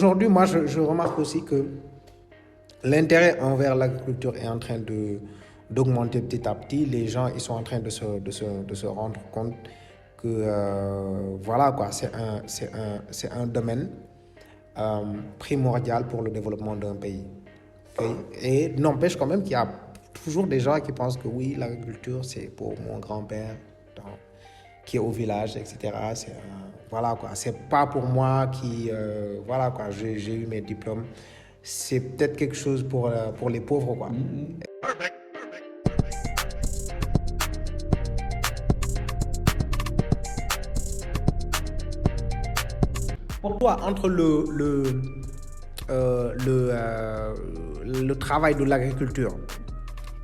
Aujourd'hui, moi, je remarque aussi que l'intérêt envers l'agriculture est en train d'augmenter petit à petit. Les gens, ils sont en train de se rendre compte que, voilà, quoi, c'est un domaine primordial pour le développement d'un pays. Ok. Et n'empêche quand même qu'il y a toujours des gens qui pensent que oui, l'agriculture, c'est pour mon grand-père qui est au village, etc. Voilà, quoi. C'est pas pour moi qui, voilà, quoi, j'ai eu mes diplômes. C'est peut-être quelque chose pour les pauvres, quoi. Pour toi, entre le travail de l'agriculture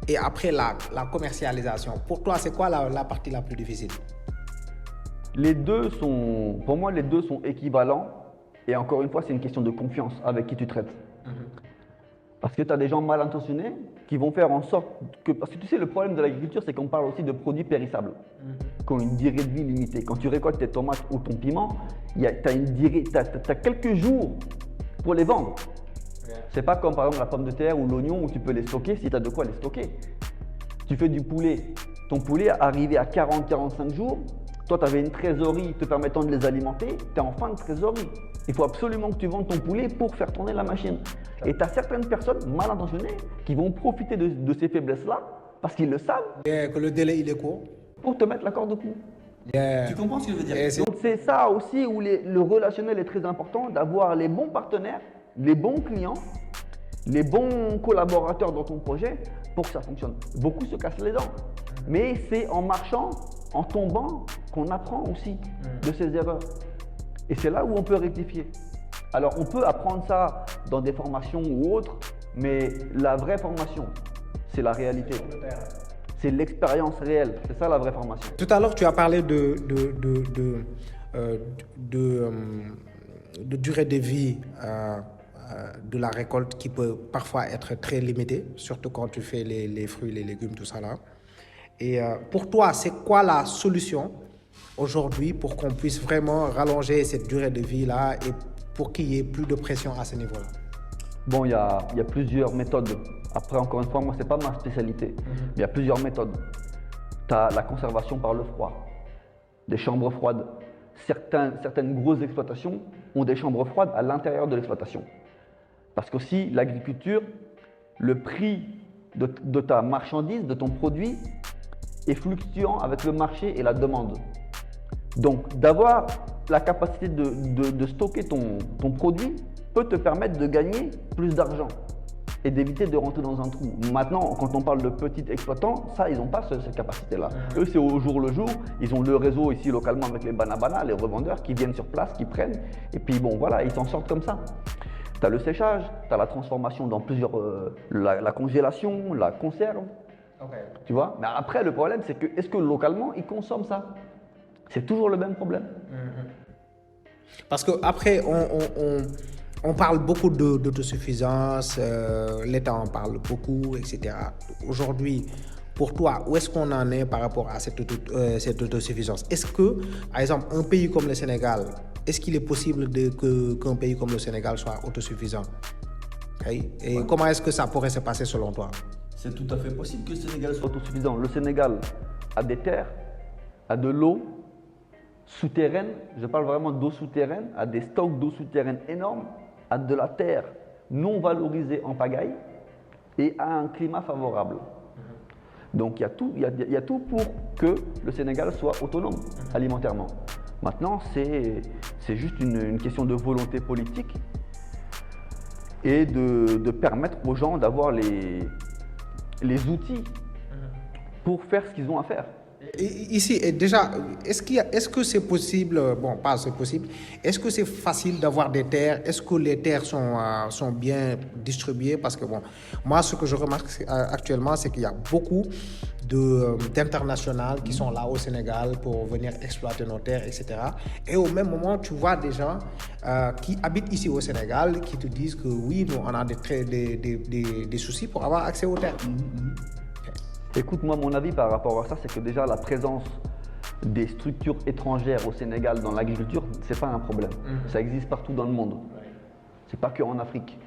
et après la commercialisation, pour toi, c'est quoi la partie la plus difficile? Pour moi, les deux sont équivalents. Et encore une fois, c'est une question de confiance avec qui tu traites. Parce que tu as des gens mal intentionnés qui vont faire en sorte que… Parce que tu sais, le problème de l'agriculture, c'est qu'on parle aussi de produits périssables, qui ont une durée de vie limitée. Quand tu récoltes tes tomates ou ton piment, tu as quelques jours pour les vendre. C'est pas comme par exemple la pomme de terre ou l'oignon où tu peux les stocker si tu as de quoi les stocker. Tu fais du poulet, ton poulet arrivé à 40-45 jours, toi tu avais une trésorerie te permettant de les alimenter, tu es en fin de trésorerie. Il faut absolument que tu vendes ton poulet pour faire tourner la machine. Et tu as certaines personnes mal intentionnées qui vont profiter de ces faiblesses-là parce qu'ils le savent. Que le délai il est court. Pour te mettre la corde au cou. Yeah. Tu comprends ce que je veux dire? Donc c'est ça aussi où le relationnel est très important, d'avoir les bons partenaires, les bons clients, les bons collaborateurs dans ton projet pour que ça fonctionne. Beaucoup se cassent les dents, mais c'est en marchant, en tombant qu'on apprend aussi de ses erreurs. Et c'est là où on peut rectifier. Alors on peut apprendre ça dans des formations ou autres, mais la vraie formation, c'est la réalité. C'est l'expérience réelle, c'est ça la vraie formation. Tout à l'heure, tu as parlé de durée de vie de la récolte qui peut parfois être très limitée, surtout quand tu fais les fruits, les légumes, tout ça là. Et pour toi, c'est quoi la solution aujourd'hui pour qu'on puisse vraiment rallonger cette durée de vie là et pour qu'il y ait plus de pression à ce niveau-là? Bon, il y a plusieurs méthodes. Après, encore une fois, moi, ce n'est pas ma spécialité. Mais il y a plusieurs méthodes. Tu as la conservation par le froid, des chambres froides. Certaines grosses exploitations ont des chambres froides à l'intérieur de l'exploitation. Parce qu'aussi, l'agriculture, le prix de ta marchandise, de ton produit, est fluctuant avec le marché et la demande. Donc, d'avoir la capacité de stocker ton produit peut te permettre de gagner plus d'argent et d'éviter de rentrer dans un trou. Maintenant, quand on parle de petits exploitants, ça, ils n'ont pas cette capacité-là. Eux, c'est au jour le jour. Ils ont le réseau ici localement avec les banabana, les revendeurs qui viennent sur place, qui prennent. Et puis, bon, voilà, ils s'en sortent comme ça. Tu as le séchage, tu as la transformation dans plusieurs… la congélation, la conserve. Okay. Tu vois? Mais après, le problème, c'est que est-ce que localement, ils consomment ça? C'est toujours le même problème. Parce qu'après, on parle beaucoup d'autosuffisance, l'État en parle beaucoup, etc. Aujourd'hui, pour toi, où est-ce qu'on en est par rapport à cette autosuffisance? Est-ce que, par exemple, un pays comme le Sénégal, est-ce qu'il est possible qu'un pays comme le Sénégal soit autosuffisant? Okay? Et comment est-ce que ça pourrait se passer selon toi? C'est tout à fait possible que le Sénégal soit autosuffisant. Le Sénégal a des terres, a de l'eau souterraine, je parle vraiment d'eau souterraine, a des stocks d'eau souterraine énormes, a de la terre non valorisée en pagaille et a un climat favorable. Donc il y a tout pour que le Sénégal soit autonome alimentairement. Maintenant, c'est juste une question de volonté politique et de permettre aux gens d'avoir les outils pour faire ce qu'ils ont à faire. Ici, déjà, est-ce que c'est possible, bon, pas c'est possible, est-ce que c'est facile d'avoir des terres? Est-ce que les terres sont bien distribuées? Parce que, bon, moi, ce que je remarque actuellement, c'est qu'il y a beaucoup d'internationales qui sont là au Sénégal pour venir exploiter nos terres, etc. Et au même moment, tu vois des gens qui habitent ici au Sénégal qui te disent que oui, nous, on a des soucis pour avoir accès aux terres. Écoute, moi, mon avis par rapport à ça, c'est que déjà la présence des structures étrangères au Sénégal dans l'agriculture, ce n'est pas un problème. Ça existe partout dans le monde. C'est pas qu'en Afrique.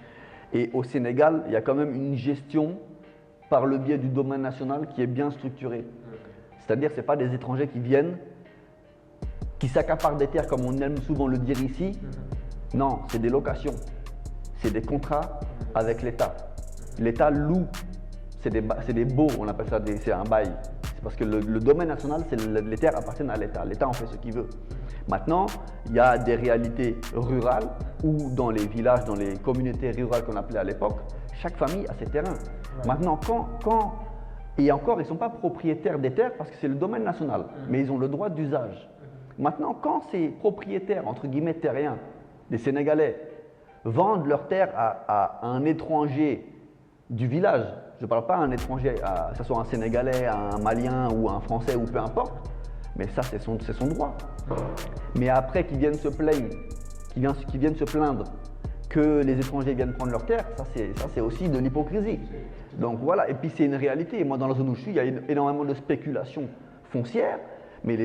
Et au Sénégal, il y a quand même une gestion par le biais du domaine national qui est bien structurée. C'est-à-dire que ce n'est pas des étrangers qui viennent, qui s'accaparent des terres comme on aime souvent le dire ici. Non, c'est des locations. C'est des contrats avec l'État. L'État loue. C'est des baux, on appelle ça, c'est un bail. C'est parce que le domaine national, les terres appartiennent à l'État. L'État en fait ce qu'il veut. Maintenant, il y a des réalités rurales ou dans les villages, dans les communautés rurales qu'on appelait à l'époque, chaque famille a ses terrains. Ouais. Maintenant, et encore, ils ne sont pas propriétaires des terres parce que c'est le domaine national, mais ils ont le droit d'usage. Maintenant, quand ces propriétaires, entre guillemets, terriens, des Sénégalais, vendent leurs terres à un étranger du village, je ne parle pas à un étranger, que ce soit un Sénégalais, un Malien ou un Français ou peu importe, mais ça c'est son droit. Mais après qu'ils viennent se plaindre, qu'ils viennent se plaindre que les étrangers viennent prendre leurs terres, ça c'est aussi de l'hypocrisie. Donc voilà, et puis c'est une réalité. Moi dans la zone où je suis, il y a énormément de spéculation foncière. Mais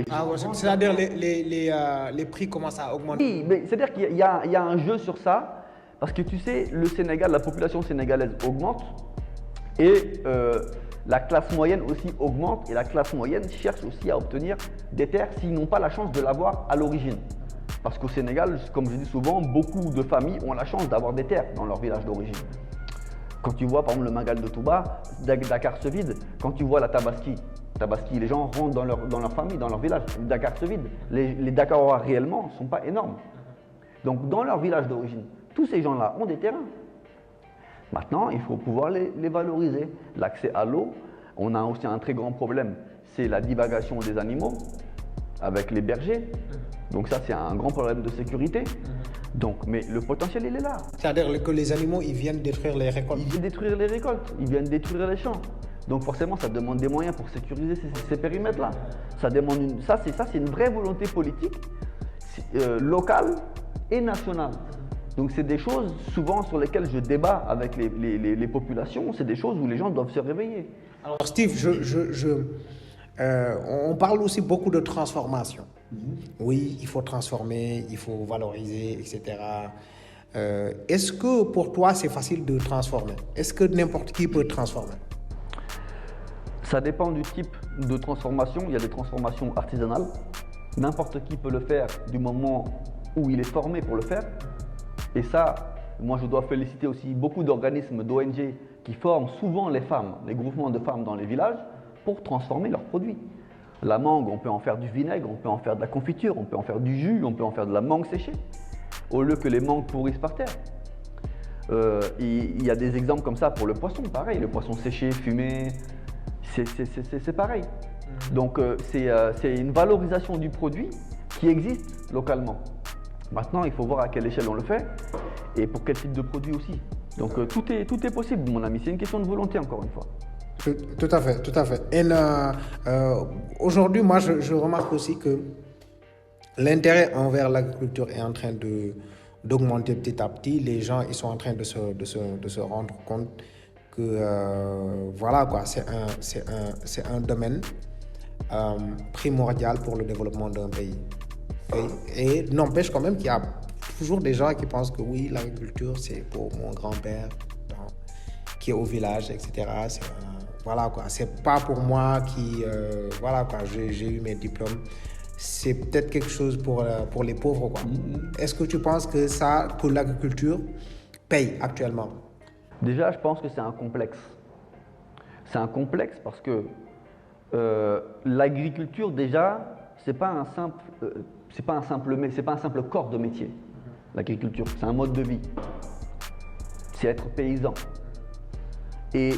c'est-à-dire les prix commencent à augmenter. Oui, mais c'est-à-dire qu'il y a un jeu sur ça. Parce que tu sais, le Sénégal, la population sénégalaise augmente et la classe moyenne aussi augmente et la classe moyenne cherche aussi à obtenir des terres s'ils n'ont pas la chance de l'avoir à l'origine. Parce qu'au Sénégal, comme je dis souvent, beaucoup de familles ont la chance d'avoir des terres dans leur village d'origine. Quand tu vois par exemple le Magal de Touba, Dakar se vide. Quand tu vois la Tabaski, les gens rentrent dans leur famille, dans leur village, Dakar se vide. Les Dakarois réellement ne sont pas énormes. Donc dans leur village d'origine, tous ces gens-là ont des terrains. Maintenant, il faut pouvoir les valoriser. L'accès à l'eau, on a aussi un très grand problème, c'est la divagation des animaux avec les bergers. Donc ça, c'est un grand problème de sécurité. Donc, mais le potentiel, il est là. C'est-à-dire que les animaux, ils viennent détruire les récoltes. Ils viennent détruire les récoltes, ils viennent détruire les champs. Donc forcément, ça demande des moyens pour sécuriser ces périmètres-là. Ça c'est une vraie volonté politique, locale et nationale. Donc c'est des choses souvent sur lesquelles je débat avec les populations, c'est des choses où les gens doivent se réveiller. Alors Steve, on parle aussi beaucoup de transformation. Oui, il faut transformer, il faut valoriser, etc. Est-ce que pour toi c'est facile de transformer? Est-ce que n'importe qui peut transformer? Ça dépend du type de transformation. Il y a des transformations artisanales. N'importe qui peut le faire du moment où il est formé pour le faire. Et ça, moi je dois féliciter aussi beaucoup d'organismes, d'ONG qui forment souvent les femmes, les groupements de femmes dans les villages pour transformer leurs produits. La mangue, on peut en faire du vinaigre, on peut en faire de la confiture, on peut en faire du jus, on peut en faire de la mangue séchée, au lieu que les mangues pourrissent par terre. Il y a des exemples comme ça pour le poisson, pareil, le poisson séché, fumé, c'est pareil. Donc c'est une valorisation du produit qui existe localement. Maintenant, il faut voir à quelle échelle on le fait et pour quel type de produit aussi. Donc tout est possible, mon ami. C'est une question de volonté, encore une fois. Tout à fait, tout à fait. Et aujourd'hui, moi, je remarque aussi que l'intérêt envers l'agriculture est en train d'augmenter petit à petit. Les gens, ils sont en train de se rendre compte que voilà quoi, c'est un domaine primordial pour le développement d'un pays. Et n'empêche quand même qu'il y a toujours des gens qui pensent que oui, l'agriculture, c'est pour mon grand-père qui est au village, etc. Voilà quoi, c'est pas pour moi qui, voilà quoi, j'ai eu mes diplômes. C'est peut-être quelque chose pour les pauvres quoi. Est-ce que tu penses que l'agriculture paye actuellement? Déjà, je pense que c'est un complexe. C'est un complexe parce que l'agriculture déjà, c'est pas un simple corps de métier. L'agriculture, c'est un mode de vie. C'est être paysan. Et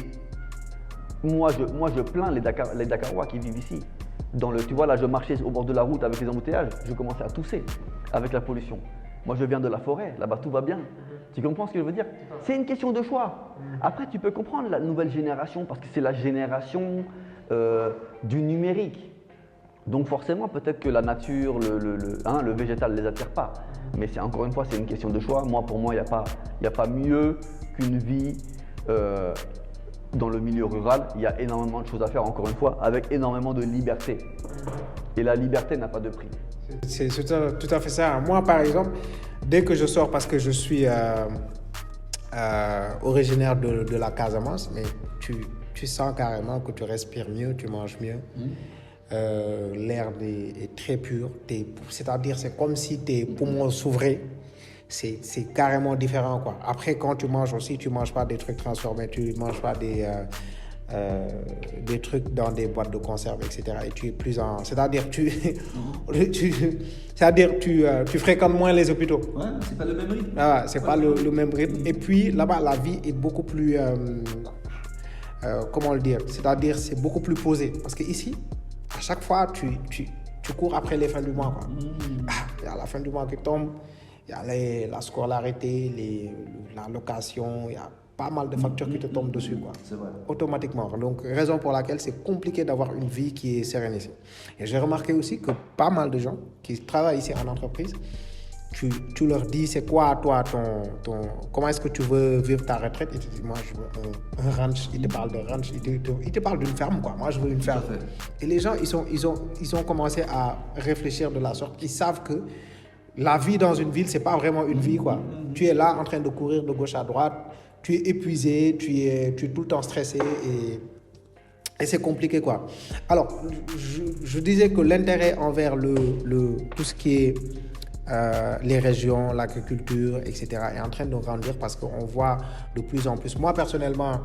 moi, je plains les Dakarois qui vivent ici. Tu vois, là, je marchais au bord de la route avec les embouteillages, je commençais à tousser avec la pollution. Moi, je viens de la forêt, là-bas, tout va bien. Tu comprends ce que je veux dire? C'est une question de choix. Après, tu peux comprendre la nouvelle génération parce que c'est la génération du numérique. Donc forcément, peut-être que la nature, le végétal ne les attire pas. Mais encore une fois, c'est une question de choix. Pour moi, il n'y a pas mieux qu'une vie dans le milieu rural. Il y a énormément de choses à faire, encore une fois, avec énormément de liberté. Et la liberté n'a pas de prix. C'est tout à fait ça. Moi, par exemple, dès que je sors, parce que je suis originaire de la Casamance, mais tu sens carrément que tu respires mieux, tu manges mieux. L'air est très pur. C'est-à-dire, c'est comme si tes poumons s'ouvraient. C'est carrément différent, quoi. Après, quand tu manges aussi, tu manges pas des trucs transformés, tu manges pas des trucs dans des boîtes de conserve, etc. Et tu es plus en... C'est-à-dire, tu fréquentes moins les hôpitaux. Ouais, c'est pas le même rythme. Ah, c'est pas le même rythme. Et puis, là-bas, la vie est beaucoup plus... comment le dire? C'est-à-dire, c'est beaucoup plus posé. Parce qu'ici, à chaque fois, tu cours après les fins du mois, quoi. Il y a la fin du mois qui tombe, il y a la scolarité, la location, il y a pas mal de factures qui te tombent dessus, quoi. C'est vrai. Automatiquement. Donc, raison pour laquelle c'est compliqué d'avoir une vie qui est sereine ici. Et j'ai remarqué aussi que pas mal de gens qui travaillent ici en entreprise, tu leur dis, c'est quoi, toi, comment est-ce que tu veux vivre ta retraite? Ils te disent, moi, je veux un ranch. Ils te parlent de ranch. Ils te parlent d'une ferme, quoi. Moi, je veux une ferme. Et les gens, ils ont commencé à réfléchir de la sorte. Ils savent que la vie dans une ville, c'est pas vraiment une vie, quoi. Tu es là en train de courir de gauche à droite. Tu es épuisé, tu es tout le temps stressé et c'est compliqué, quoi. Alors, je disais que l'intérêt envers tout ce qui est les régions, l'agriculture, etc. est en train de grandir parce qu'on voit de plus en plus. Moi, personnellement,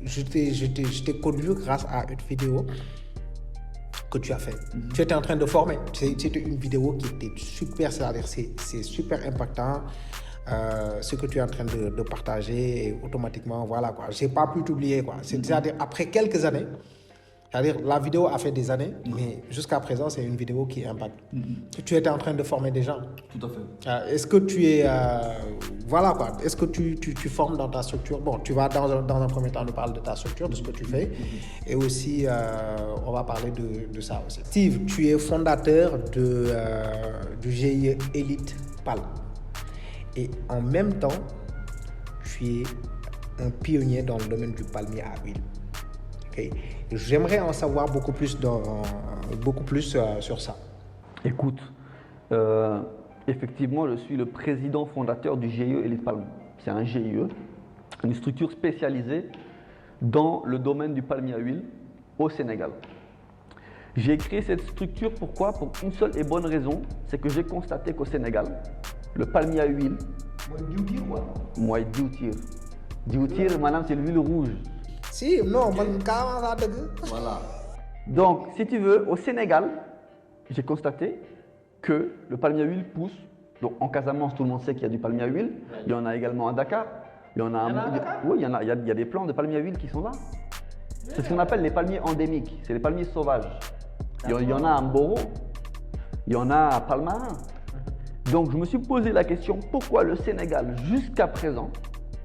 je t'ai connu grâce à une vidéo que tu as fait. Tu étais en train de former. C'était une vidéo qui était super, c'est-à-dire c'est super impactant. Ce que tu es en train de partager et automatiquement, voilà, quoi. J'ai pas pu t'oublier, quoi. C'est-à-dire après quelques années, c'est-à-dire la vidéo a fait des années, mais jusqu'à présent, c'est une vidéo qui impacte. Tu étais en train de former des gens. Tout à fait. Est-ce que tu es... voilà, quoi. Est-ce que tu formes dans ta structure? Bon, tu vas dans un premier temps nous parler de ta structure, de ce que tu fais. Et aussi, on va parler de ça aussi. Steve, tu es fondateur du GIE Elite PAL. Et en même temps, tu es un pionnier dans le domaine du palmier à huile. Okay? J'aimerais en savoir beaucoup plus sur ça. Écoute, effectivement, je suis le président fondateur du GIE Elite Palm. C'est un GIE, une structure spécialisée dans le domaine du palmier à huile au Sénégal. J'ai créé cette structure, pourquoi? Pour une seule et bonne raison, c'est que j'ai constaté qu'au Sénégal, le palmier à huile. Moi, diwtir, madame, c'est l'huile rouge. Si, non, voilà. Donc, si tu veux, au Sénégal, j'ai constaté que le palmier à huile pousse. Donc, en Casamance, tout le monde sait qu'il y a du palmier à huile. Il y en a également à Dakar. Il y en a oui, il y a des plants de palmier à huile qui sont là. C'est ce qu'on appelle les palmiers endémiques. C'est les palmiers sauvages. Il y en a à Mboro. Il y en a à Palmarin. Donc, je me suis posé la question, pourquoi le Sénégal, jusqu'à présent,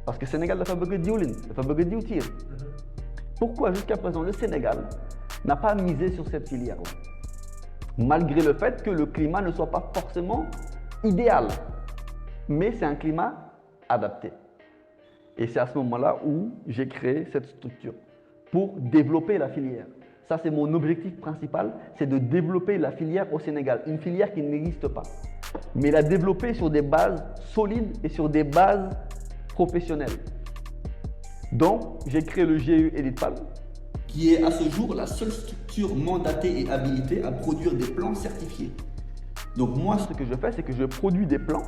parce que le Sénégal n'a pas besoin de diwlin, n'a pas besoin de diwtir. Pourquoi, jusqu'à présent, le Sénégal n'a pas misé sur cette filière-là? Malgré le fait que le climat ne soit pas forcément idéal, mais c'est un climat adapté. Et c'est à ce moment-là où j'ai créé cette structure pour développer la filière. Ça, c'est mon objectif principal, c'est de développer la filière au Sénégal, une filière qui n'existe pas. Mais la développer sur des bases solides et sur des bases professionnelles. Donc, j'ai créé le GIE Elite Palm, qui est à ce jour la seule structure mandatée et habilitée à produire des plants certifiés. Donc moi, ce que je fais, c'est que je produis des plants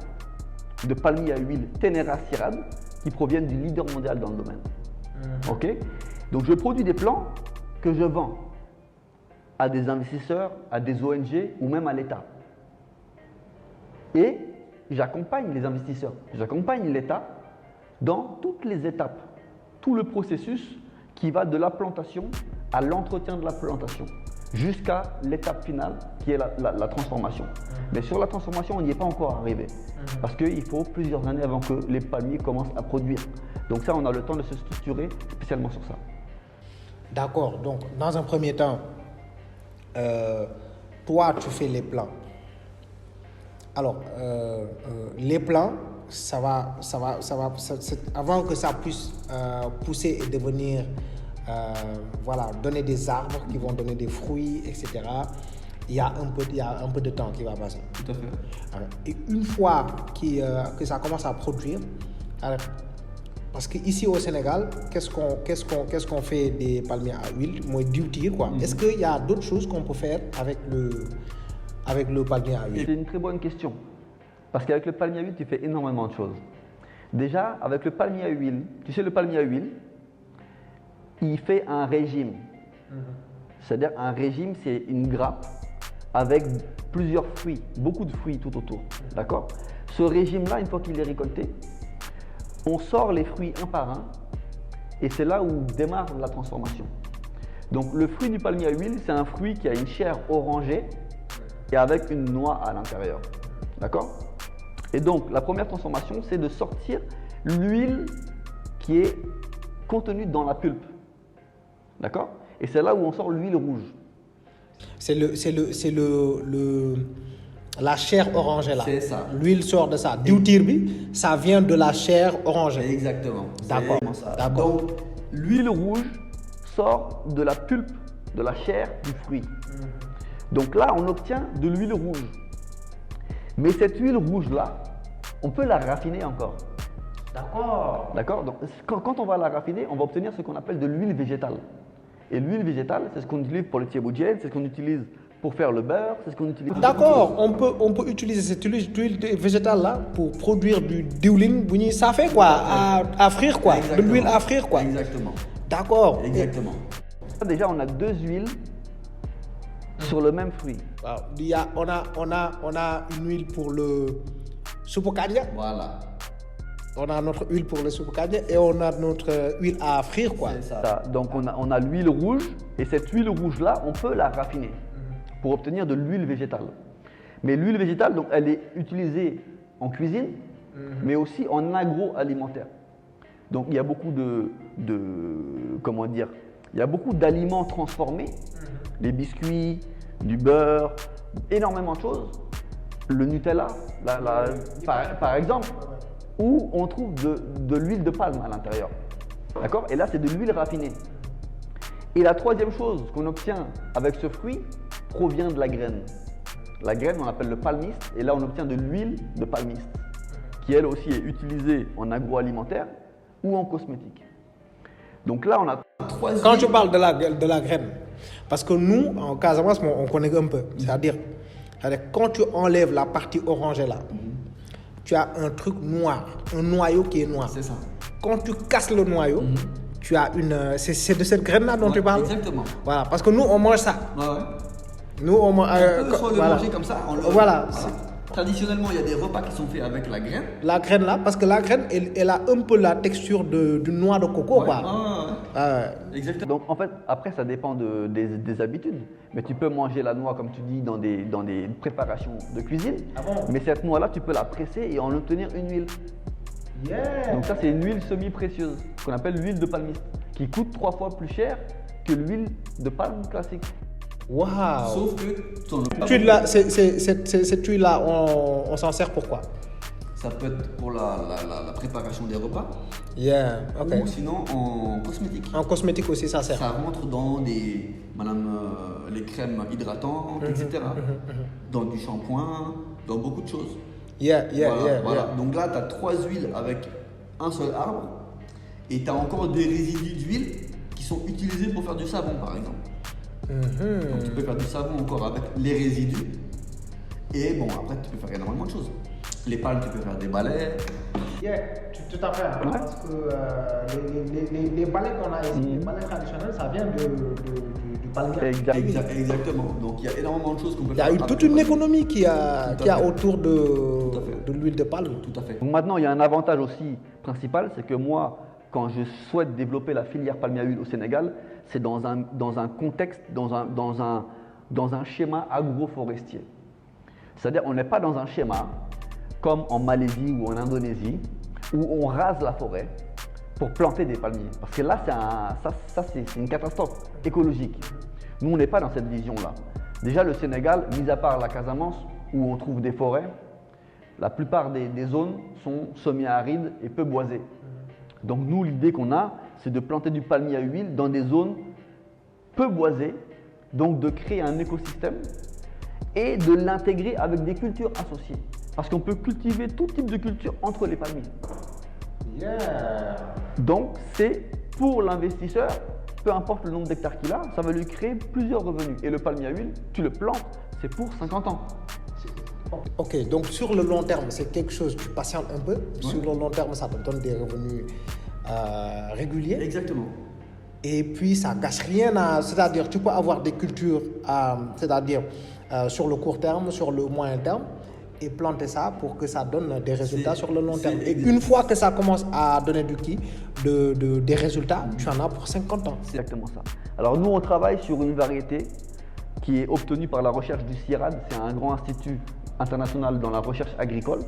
de palmier à huile Tenera Sirad qui proviennent du leader mondial dans le domaine. Ok? Donc, je produis des plants que je vends à des investisseurs, à des ONG ou même à l'État. Et j'accompagne les investisseurs, j'accompagne l'État dans toutes les étapes, tout le processus qui va de la plantation à l'entretien de la plantation, jusqu'à l'étape finale qui est la transformation. Mais sur la transformation, on n'y est pas encore arrivé, parce qu'il faut plusieurs années avant que les palmiers commencent à produire. Donc ça, on a le temps de se structurer spécialement sur ça. D'accord, donc dans un premier temps, toi, tu fais les plans. Alors, les plants, avant que ça puisse pousser et devenir, voilà, donner des arbres qui vont donner des fruits, etc. il y a un peu de temps qui va passer. Tout à fait. Et une fois que ça commence à produire, alors, parce qu'ici au Sénégal, qu'est-ce qu'on fait des palmiers à huile, moi duty quoi. Est-ce qu'il y a d'autres choses qu'on peut faire avec le palmier à huile? C'est une très bonne question. Parce qu'avec le palmier à huile, tu fais énormément de choses. Déjà, avec le palmier à huile, tu sais, le palmier à huile, il fait un régime. C'est-à-dire, un régime, c'est une grappe avec plusieurs fruits, beaucoup de fruits tout autour. D'accord? Ce régime-là, une fois qu'il est récolté, on sort les fruits un par un et c'est là où démarre la transformation. Donc, le fruit du palmier à huile, c'est un fruit qui a une chair orangée et avec une noix à l'intérieur. D'accord? Et donc, la première transformation, c'est de sortir l'huile qui est contenue dans la pulpe. D'accord? Et c'est là où on sort l'huile rouge. C'est la chair orangée là. C'est ça. L'huile sort de ça. Diwtirbi, ça vient de la chair orangée. Exactement. D'accord. C'est ça. D'accord. Donc, L'huile rouge sort de la pulpe, de la chair du fruit. Donc là, on obtient de l'huile rouge. Mais cette huile rouge-là, on peut la raffiner encore. D'accord. D'accord? Donc, quand on va la raffiner, on va obtenir ce qu'on appelle de l'huile végétale. Et l'huile végétale, c'est ce qu'on utilise pour le thieboudienne, c'est ce qu'on utilise pour faire le beurre, c'est ce qu'on utilise. D'accord, on peut utiliser cette huile végétale là pour produire du diwlin, ça fait quoi, à frire quoi, de l'huile à frire quoi. Exactement. D'accord. Exactement. Déjà, on a deux huiles sur le même fruit. Wow. On a une huile pour le soupe kanja. Voilà. On a notre huile pour le soupe kanja et on a notre huile à frire quoi. C'est ça. Ça, donc on a l'huile rouge et cette huile rouge-là, on peut la raffiner pour obtenir de l'huile végétale. Mais l'huile végétale, donc, elle est utilisée en cuisine, mais aussi en agroalimentaire. Donc il y a beaucoup comment dire, il y a beaucoup d'aliments transformés, des biscuits, du beurre, énormément de choses. Le Nutella, par exemple, où on trouve de l'huile de palme à l'intérieur. D'accord? Et là, c'est de l'huile raffinée. Et la troisième chose qu'on obtient avec ce fruit provient de la graine. La graine, on l'appelle le palmiste, et là, on obtient de l'huile de palmiste, qui elle aussi est utilisée en agroalimentaire ou en cosmétique. Donc là, on a Quand tu parles de la graine, parce que nous, en Casamance, on connaît un peu. C'est-à-dire, quand tu enlèves la partie orangée là, tu as un truc noir, un noyau qui est noir. C'est ça. Quand tu casses le noyau, tu as c'est de cette graine là dont tu parles. Exactement. Voilà, parce que nous, on mange ça. Ouais, ouais. Nous, on mange. On peut soit le voilà. manger comme ça. Voilà. Traditionnellement, il y a des repas qui sont faits avec la graine. La graine là, parce que la graine, elle a un peu la texture du noix de coco, Ouais, quoi. ouais. Exactement. Donc en fait, après, ça dépend des habitudes. Mais tu peux manger la noix, comme tu dis, dans des préparations de cuisine. Ah bon? Mais cette noix-là, tu peux la presser et en obtenir une huile. Yeah. Donc ça, c'est une huile semi-précieuse, qu'on appelle l'huile de palmiste, qui coûte 3 fois plus cher que l'huile de palme classique. Waouh. Sauf que Cette huile là, cette huile là, on s'en sert pour quoi? ça peut être pour la préparation des repas Yeah, ok. ou sinon en cosmétique. En cosmétique aussi, ça sert. Ça rentre dans les crèmes hydratantes, etc. Dans du shampoing, dans beaucoup de choses. Yeah. Voilà. Donc là, tu as 3 huiles avec un seul arbre et tu as encore des résidus d'huile qui sont utilisés pour faire du savon, par exemple. Donc tu peux faire du savon encore avec les résidus. Et bon, après, tu peux faire énormément de choses. Les palmes, tu peux faire des balais. Yeah, tout à fait. Hein, parce que les balais qu'on a ici, les balais traditionnels, ça vient du palmier. Exactement. Donc il y a énormément de choses qu'on peut Il y faire. a eu toute une économie qui a Tout à fait. autour Tout à fait. de l'huile de palme. Tout à fait. Donc maintenant, il y a un avantage aussi principal, c'est que moi, quand je souhaite développer la filière palmier à huile au Sénégal, c'est dans un contexte, dans un schéma agroforestier. C'est-à-dire, on n'est pas dans un schéma comme en Malaisie ou en Indonésie, où on rase la forêt pour planter des palmiers. Parce que là, c'est une catastrophe écologique. Nous, on n'est pas dans cette vision-là. Déjà, le Sénégal, mis à part la Casamance, où on trouve des forêts, la plupart des zones sont semi-arides et peu boisées. Donc nous, l'idée qu'on a, c'est de planter du palmier à huile dans des zones peu boisées, donc de créer un écosystème et de l'intégrer avec des cultures associées. Parce qu'on peut cultiver tout type de culture entre les palmiers. Donc, c'est pour l'investisseur, peu importe le nombre d'hectares qu'il a, ça va lui créer plusieurs revenus. Et le palmier à huile, tu le plantes, c'est pour 50 ans. Ok, donc sur le long terme, c'est quelque chose, tu patientes un peu. Sur le long terme, ça te donne des revenus réguliers. Exactement. Et puis, ça ne gâche rien. C'est-à-dire, tu peux avoir des cultures, c'est-à-dire sur le court terme, sur le moyen terme, et planter ça pour que ça donne des résultats sur le long terme. Et une fois que ça commence à donner des résultats, tu en as pour 50 ans. C'est exactement ça. Alors nous, on travaille sur une variété qui est obtenue par la recherche du CIRAD. C'est un grand institut international dans la recherche agricole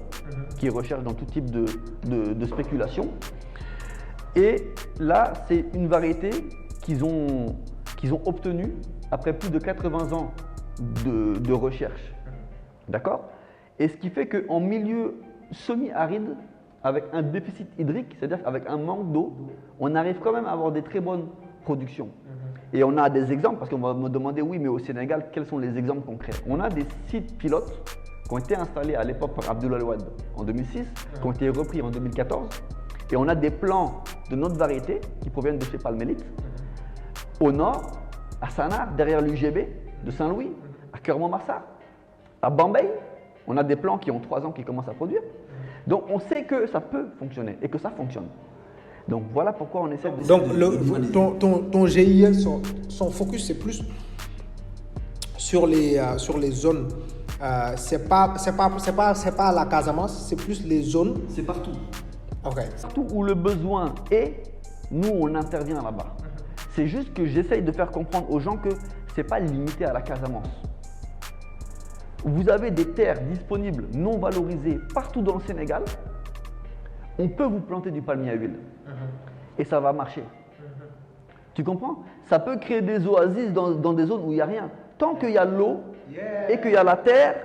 qui recherche dans tout type de spéculation. Et là, c'est une variété qu'ils ont obtenue après plus de 80 ans de recherche. D'accord? Et ce qui fait qu'en milieu semi-aride, avec un déficit hydrique, c'est-à-dire avec un manque d'eau, on arrive quand même à avoir des très bonnes productions. Et on a des exemples, parce qu'on va me demander, oui, mais au Sénégal, quels sont les exemples concrets? On a des sites pilotes qui ont été installés à l'époque par Abdoulaye Wade en 2006, qui ont été repris en 2014. Et on a des plants de notre variété qui proviennent de chez Palmélite, au nord, à Sanar, derrière l'UGB de Saint-Louis, à Keur-Montmarsar, à Bambey. On a des plants qui ont 3 ans qui commencent à produire. Donc on sait que ça peut fonctionner et que ça fonctionne. Donc voilà pourquoi on essaie de... Donc ton GIE, son focus, c'est plus sur les zones. C'est pas la Casamance, c'est plus les zones. C'est partout. Ok. Partout où le besoin est, nous on intervient là-bas. C'est juste que j'essaye de faire comprendre aux gens que ce n'est pas limité à la Casamance. Vous avez des terres disponibles, non valorisées, partout dans le Sénégal. On peut vous planter du palmier à huile. Et ça va marcher. Tu comprends? Ça peut créer des oasis dans des zones où il n'y a rien. Tant qu'il y a l'eau et qu'il y a la terre,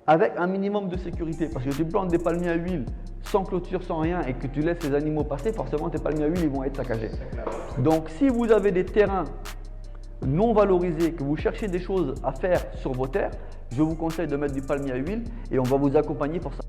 avec un minimum de sécurité. Parce que tu plantes des palmiers à huile sans clôture, sans rien, et que tu laisses les animaux passer, forcément tes palmiers à huile ils vont être saccagés. Donc si vous avez des terrains non valorisés, que vous cherchez des choses à faire sur vos terres, je vous conseille de mettre du palmier à huile et on va vous accompagner pour ça.